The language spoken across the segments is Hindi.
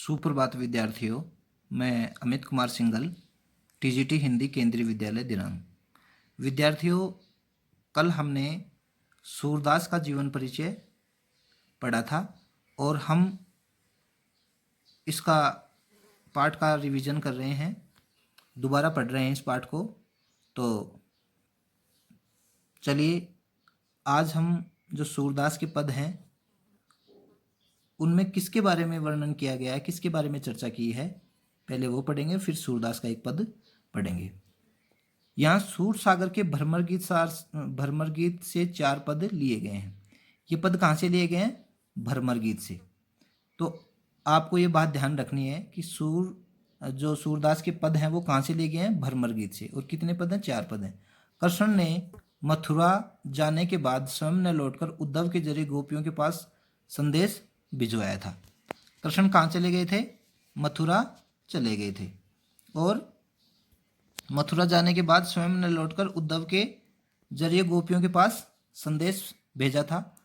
सुप्रभात विद्यार्थियों। मैं अमित कुमार सिंघल, टीजीटी हिंदी केंद्रीय विद्यालय दिनांग। विद्यार्थियों, कल हमने सूरदास का जीवन परिचय पढ़ा था और हम इसका पाठ का रिवीजन कर रहे हैं, दोबारा पढ़ रहे हैं इस पाठ को। तो चलिए, आज हम जो सूरदास के पद हैं उनमें किसके बारे में वर्णन किया गया है, किसके बारे में चर्चा की है, पहले वो पढ़ेंगे, फिर सूरदास का एक पद पढ़ेंगे। यहाँ सूर सागर के भ्रमर गीत से 4 पद लिए गए हैं। ये पद कहाँ से लिए गए हैं? भ्रमर गीत से। तो आपको ये बात ध्यान रखनी है कि जो सूरदास के पद हैं वो कहाँ से लिए गए हैं? भ्रमर गीत से। और कितने पद हैं? 4 पद हैं। कृष्ण ने मथुरा जाने के बाद स्वयं न लौटकर उद्धव के जरिए गोपियों के पास संदेश भिजवाया था। कृष्ण कहाँ चले गए थे? मथुरा चले गए थे और मथुरा जाने के बाद स्वयं ने लौटकर उद्धव के जरिए गोपियों के पास संदेश भेजा था।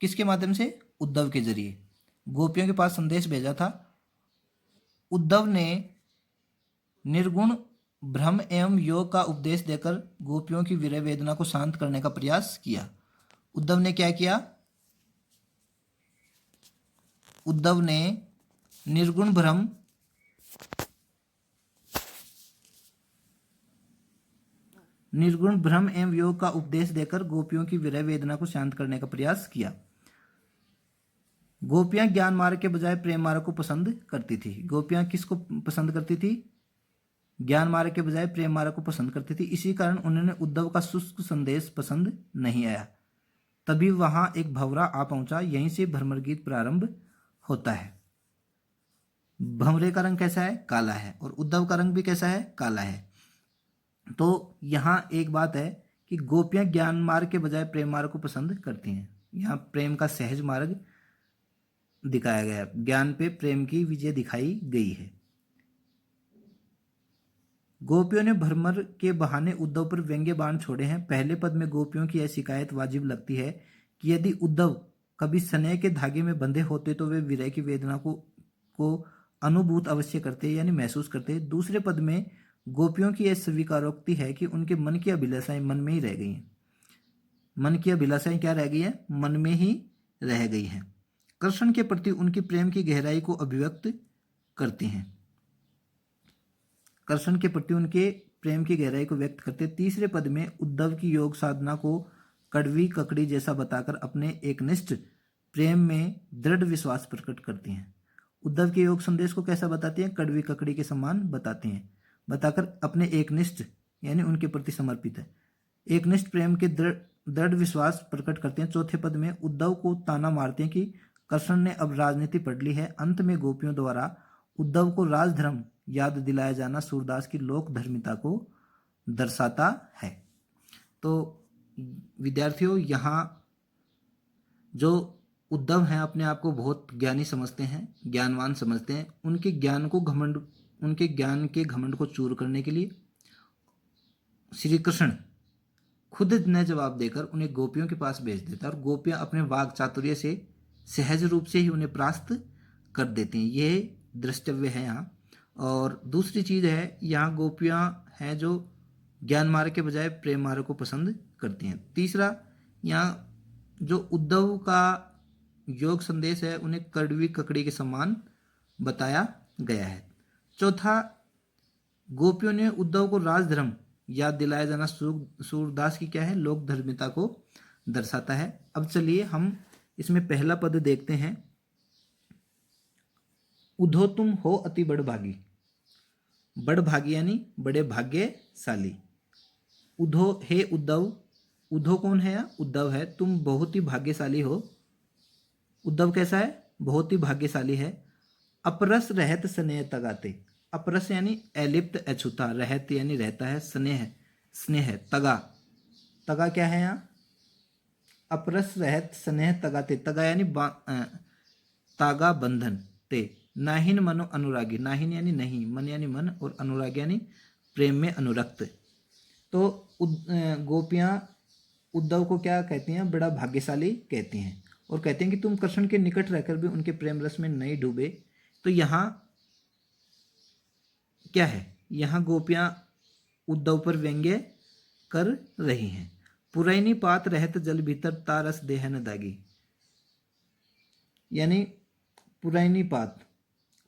किसके माध्यम से? उद्धव के जरिए गोपियों के पास संदेश भेजा था। उद्धव ने निर्गुण भ्रम एवं योग का उपदेश देकर गोपियों की विरह वेदना को शांत करने का प्रयास किया। उद्धव ने क्या किया? उद्धव ने निर्गुण भ्रम एवं योग का उपदेश देकर गोपियों की विरह वेदना को शांत करने का प्रयास किया। गोपियां ज्ञान मार्ग के बजाय प्रेम मार्ग को पसंद करती थी। गोपियां किसको पसंद करती थी? ज्ञान मार्ग के बजाय प्रेम मार्ग को पसंद करती थी। इसी कारण उन्होंने उद्धव का शुष्क संदेश पसंद नहीं आया। तभी वहां एक भंवरा आ पहुंचा। यहीं से भ्रमर गीत प्रारंभ होता है। भंवरे का रंग कैसा है? काला है। और उद्धव का रंग भी कैसा है? काला है। तो यहाँ एक बात है कि गोपियां ज्ञान मार्ग के बजाय प्रेम मार्ग को पसंद करती हैं। यहाँ प्रेम का सहज मार्ग दिखाया गया है। ज्ञान पे प्रेम की विजय दिखाई गई है। गोपियों ने भ्रमर के बहाने उद्धव पर व्यंग्य बाण छोड़े हैं। पहले पद में गोपियों की यह शिकायत वाजिब लगती है कि यदि उद्धव कभी स्नेह के धागे में बंधे होते तो वे विरह की वेदना को अनुभूत अवश्य करते, यानी महसूस करते। दूसरे पद में गोपियों की यह स्वीकारोक्ति है कि उनके मन की अभिलाषाएं मन में ही रह गई हैं। मन की अभिलाषाएं क्या रह गई हैं? मन में ही रह गई हैं। कृष्ण के प्रति उनकी प्रेम की गहराई को अभिव्यक्त करती हैं। कृष्ण के प्रति उनके प्रेम की गहराई को व्यक्त करते। तीसरे पद में उद्धव की योग साधना को कड़वी ककड़ी जैसा बताकर अपने एकनिष्ठ प्रेम में दृढ़ विश्वास प्रकट करती हैं। उद्धव के योग संदेश को कैसा बताती हैं? कड़वी ककड़ी के समान बताती हैं, बताकर अपने एकनिष्ठ यानी उनके प्रति समर्पित है एकनिष्ठ प्रेम के दृढ़ विश्वास प्रकट करते हैं। चौथे पद में उद्धव को ताना मारते हैं कि कृष्ण ने अब राजनीति पढ़ ली है। अंत में गोपियों द्वारा उद्धव को राजधर्म याद दिलाया जाना सूरदास की लोक धर्मिता को दर्शाता है। तो विद्यार्थियों, यहाँ जो उद्धव हैं अपने आप को बहुत ज्ञानी समझते हैं, ज्ञानवान समझते हैं। उनके ज्ञान के घमंड को चूर करने के लिए श्री कृष्ण खुद न जवाब देकर उन्हें गोपियों के पास भेज देता है और गोपियां अपने वाक चातुर्य से सहज रूप से ही उन्हें परास्त कर देती हैं। यह द्रष्टव्य है यहाँ। और दूसरी चीज़ है, यहाँ गोपियां हैं जो ज्ञान मार्ग के बजाय प्रेम मार्ग को पसंद करती हैं। तीसरा, यहाँ जो उद्धव का योग संदेश है उन्हें कड़वी ककड़ी के समान बताया गया है। चौथा, गोपियों ने उद्धव को राजधर्म याद दिलाया जाना सूरदास की क्या है? लोक धर्मिता को दर्शाता है। अब चलिए हम इसमें पहला पद देखते हैं। उद्धव तुम हो अति बड़भागी। बड़भागी यानी बड़े भाग्यशाली। उद्धव, हे उद्धव। उद्धव कौन है? उद्धव है। तुम बहुत ही भाग्यशाली हो। उद्धव कैसा है? बहुत ही भाग्यशाली है। अपरस रहत स्नेह तगाते। अपरस यानी अलिप्त अछूता, रहत यानी रहता है, स्नेह तगा। तगा क्या है यहाँ? अपरस रहत स्नेह तगाते। तगा यानी तागा बंधन ते। नाहिन मनो अनुरागी। नाहिन यानी नहीं, मन यानी मन, और अनुराग यानी प्रेम में अनुरक्त। तो गोपियां उद्धव को क्या कहती हैं? बड़ा भाग्यशाली कहती हैं। और कहते हैं कि तुम कृष्ण के निकट रहकर भी उनके प्रेम रस में नहीं डूबे। तो यहाँ क्या है, यहाँ गोपियां उद्धव पर व्यंग्य कर रही हैं। पुरैनी पात रहत जल भीतर तारस देह न दागी, यानी पुरैनी पात,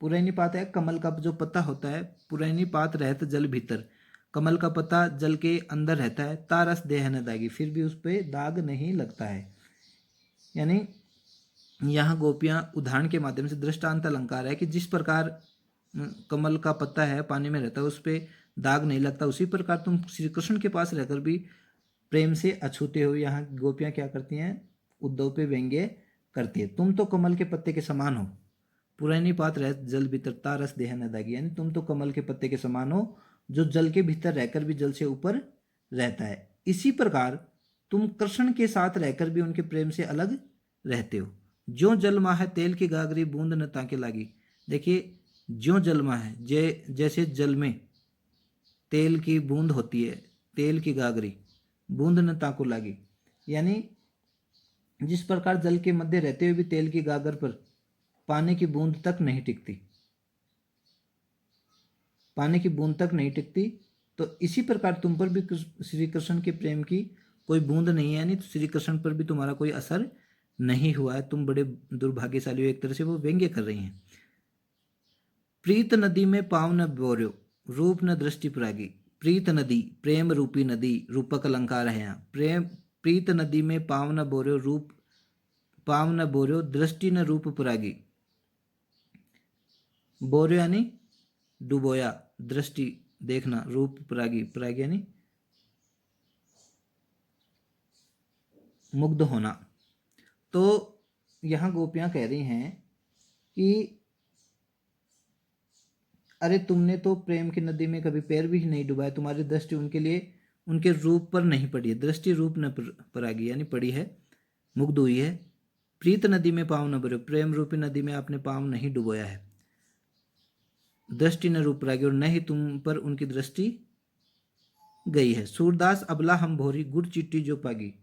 पुरैनी पात है कमल का जो पत्ता होता है, पुरैनी पात रहत जल भीतर, कमल का पत्ता जल के अंदर रहता है, तारस देह न दागी, फिर भी उस पर दाग नहीं लगता है। यानी यहाँ गोपियां उदाहरण के माध्यम से दृष्टांत अलंकार है कि जिस प्रकार कमल का पत्ता है पानी में रहता है उस पर दाग नहीं लगता, उसी प्रकार तुम श्री कृष्ण के पास रहकर भी प्रेम से अछूते हो। यहाँ गोपियां क्या करती हैं, उद्धव पे व्यंग्य करती है। तुम तो कमल के पत्ते के समान हो, पुरानी पात रह जल भीतर तारस देह न दागी, यानी तुम तो कमल के पत्ते के समान हो जो जल के भीतर रहकर भी जल से ऊपर रहता है। इसी प्रकार तुम कृष्ण के साथ रहकर भी उनके प्रेम से अलग रहते हो। ज्यों जलमा है तेल की गागरी बूंद न ताके लागी। देखिए, ज्यों जलमा है, जैसे जल में तेल की बूंद होती है, तेल की गागरी बूंद न ताको लागी, यानी जिस प्रकार जल के मध्य रहते हुए भी तेल की गागर पर पानी की बूंद तक नहीं टिकती, पानी की बूंद तक नहीं टिकती, तो इसी प्रकार तुम पर भी श्री कृष्ण के प्रेम की कोई बूंद नहीं है, यानी तो श्री कृष्ण पर भी तुम्हारा कोई असर नहीं हुआ है, तुम बड़े दुर्भाग्यशाली हो। एक तरह से वो व्यंग्य कर रही हैं। प्रीत नदी में पाव न बोर्यो रूप न दृष्टि पुरागी। प्रीत नदी, प्रेम रूपी नदी, रूपक अलंकार है यहाँ। प्रेम, प्रीत नदी में पाव न बोर्यो रूप, पाव न बोर्यो दृष्टि न रूप पुरागी। बोर्यो यानी डुबोया, दृष्टि देखना, रूप पुरागी, पुरागी यानी मुग्ध होना। तो यहाँ गोपियां कह रही हैं कि अरे तुमने तो प्रेम की नदी में कभी पैर भी नहीं डुबाया, तुम्हारी दृष्टि उनके लिए उनके रूप पर नहीं पड़ी है, दृष्टि रूप न परागी यानी पड़ी है, मुग्ध हुई है। प्रीत नदी में पाँव न भरे, प्रेम रूपी नदी में आपने पाँव नहीं डुबोया है। दृष्टि न रूप परागी, और न ही तुम पर उनकी दृष्टि गई है। सूरदास अबला हम भोरी गुड़ चिट्टी जो पागी।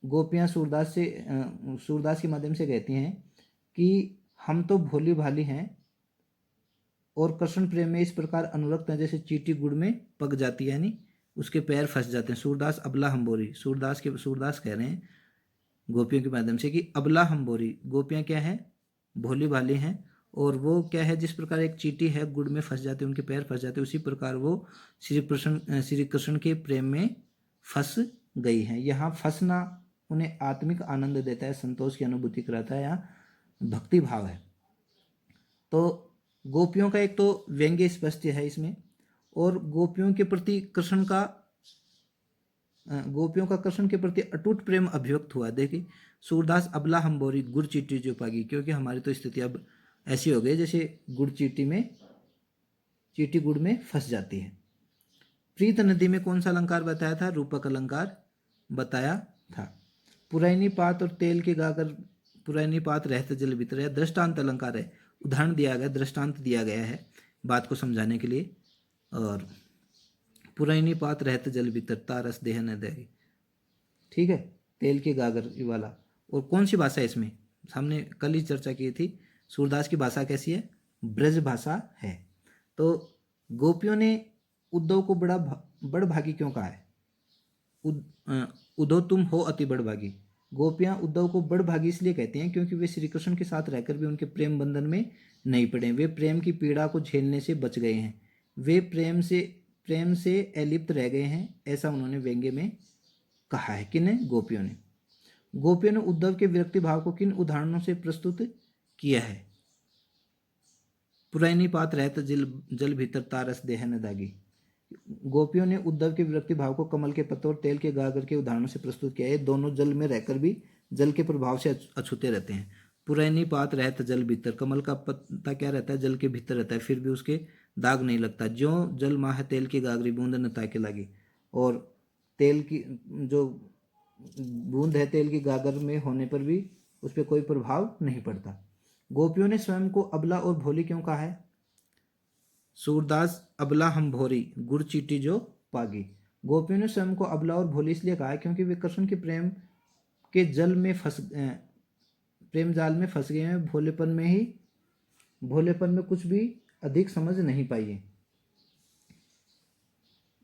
गोपियाँ सूरदास के माध्यम से कहती हैं कि हम तो भोली भाली हैं और कृष्ण प्रेम में इस प्रकार अनुरक्त हैं जैसे चींटी गुड़ में पक जाती है, यानी उसके पैर फंस जाते हैं। सूरदास अबला हम्बोरी, सूरदास कह रहे हैं गोपियों के माध्यम से कि अबला हम्बोरी, गोपियाँ क्या है, भोली भाली हैं, और वो क्या है, जिस प्रकार एक चींटी है गुड़ में फंस जाती है, उनके पैर फंस जाते हैं, उसी प्रकार वो श्री कृष्ण के प्रेम में फंस गई हैं। यहाँ फंसना उन्हें आत्मिक आनंद देता है, संतोष की अनुभूति कराता है, यहाँ भक्ति भाव है। तो गोपियों का एक तो व्यंग्य स्पष्ट है इसमें, और गोपियों के प्रति कृष्ण के प्रति अटूट प्रेम अभिव्यक्त हुआ। देखिए, सूरदास अबला हम्बोरी गुड़ चीटी जो पागी, क्योंकि हमारी तो स्थिति अब ऐसी हो गई जैसे गुड़ चीटी गुड़ में फंस जाती है। प्रीत नदी में कौन सा अलंकार बताया था, रूपक अलंकार बताया था। पुरैनी पात और तेल के गागर, पुरैनी पात रहते जल भीतर, या दृष्टांत अलंकार है, उदाहरण दिया गया, दृष्टांत दिया गया है बात को समझाने के लिए। और पुरैनी पात रहते जल भीतर तारस देह न दे, ठीक है, तेल के गागर वाला। और कौन सी भाषा है इसमें, हमने कल ही चर्चा की थी, सूरदास की भाषा कैसी है, ब्रज भाषा है। तो गोपियों ने उद्धव को बड़भागी क्यों कहा है, उद्धव तुम हो अति बड़भागी। गोपियां उद्धव को बड़भागी इसलिए कहते हैं क्योंकि वे श्री कृष्ण के साथ रहकर भी उनके प्रेम बंधन में नहीं पड़े, वे प्रेम की पीड़ा को झेलने से बच गए हैं, वे प्रेम से अलिप्त रह गए हैं, ऐसा उन्होंने व्यंग्य में कहा है। किने, गोपियों ने। गोपियों ने उद्धव के विरक्ति भाव को किन उदाहरणों से प्रस्तुत किया है, पुरैनी पात रहत जल भीतर तारस देह न दागी। गोपियों ने उद्धव के विरक्ति भाव को कमल के पत्तों और तेल के गागर के उदाहरणों से प्रस्तुत किया है। दोनों जल में रहकर भी जल के प्रभाव से अछूते रहते हैं। पुरैनी पात रहत जल भीतर, कमल का पत्ता क्या रहता है, जल के भीतर रहता है, फिर भी उसके दाग नहीं लगता। ज्यों जल माह तेल की गागरी बूंद न ताके लागी, और तेल की जो बूंद है तेल की गागर में होने पर भी उस पर कोई प्रभाव नहीं पड़ता। गोपियों ने स्वयं को अबला और भोली क्यों कहा है, सूरदास अबला हम भोरी गुड़ चीटी जो पागी। गोपियों ने स्वयं को अबला और भोली इसलिए कहा है क्योंकि वे कृष्ण के प्रेम के जल में प्रेम जाल में फंस गए हैं, भोलेपन में कुछ भी अधिक समझ नहीं पाई है।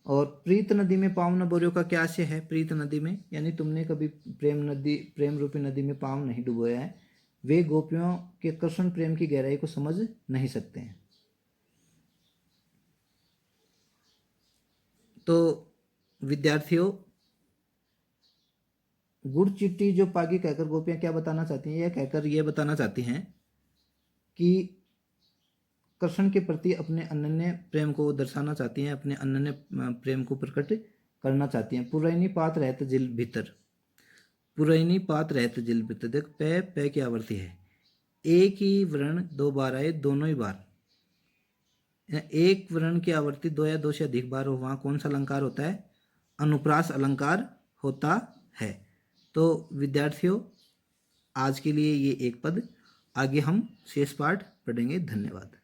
और प्रीत नदी में पाँव न बोरियो का क्या आशय है? प्रीत नदी में यानी तुमने कभी प्रेम रूपी नदी में पाँव नहीं डुबोया है, वे गोपियों के कृष्ण प्रेम की गहराई को समझ नहीं सकते हैं। तो विद्यार्थियों, गुड़ चिट्टी जो पागी कहकर गोपियां क्या बताना चाहती हैं? यह कहकर यह बताना चाहती हैं कि कृष्ण के प्रति अपने अनन्य प्रेम को दर्शाना चाहती हैं, अपने अनन्य प्रेम को प्रकट करना चाहती हैं। पुरैनी पात रहत जिल भीतर, पुरैनी पात रहत जिल भीतर। देख पे की आवृत्ति है, एक ही वर्ण दो बार आए, दोनों ही बार। एक वर्ण की आवृत्ति दो या दो से अधिक बार हो, वहाँ कौन सा अलंकार होता है? अनुप्रास अलंकार होता है। तो विद्यार्थियों, आज के लिए ये एक पद, आगे हम शेष पाठ पढ़ेंगे। धन्यवाद।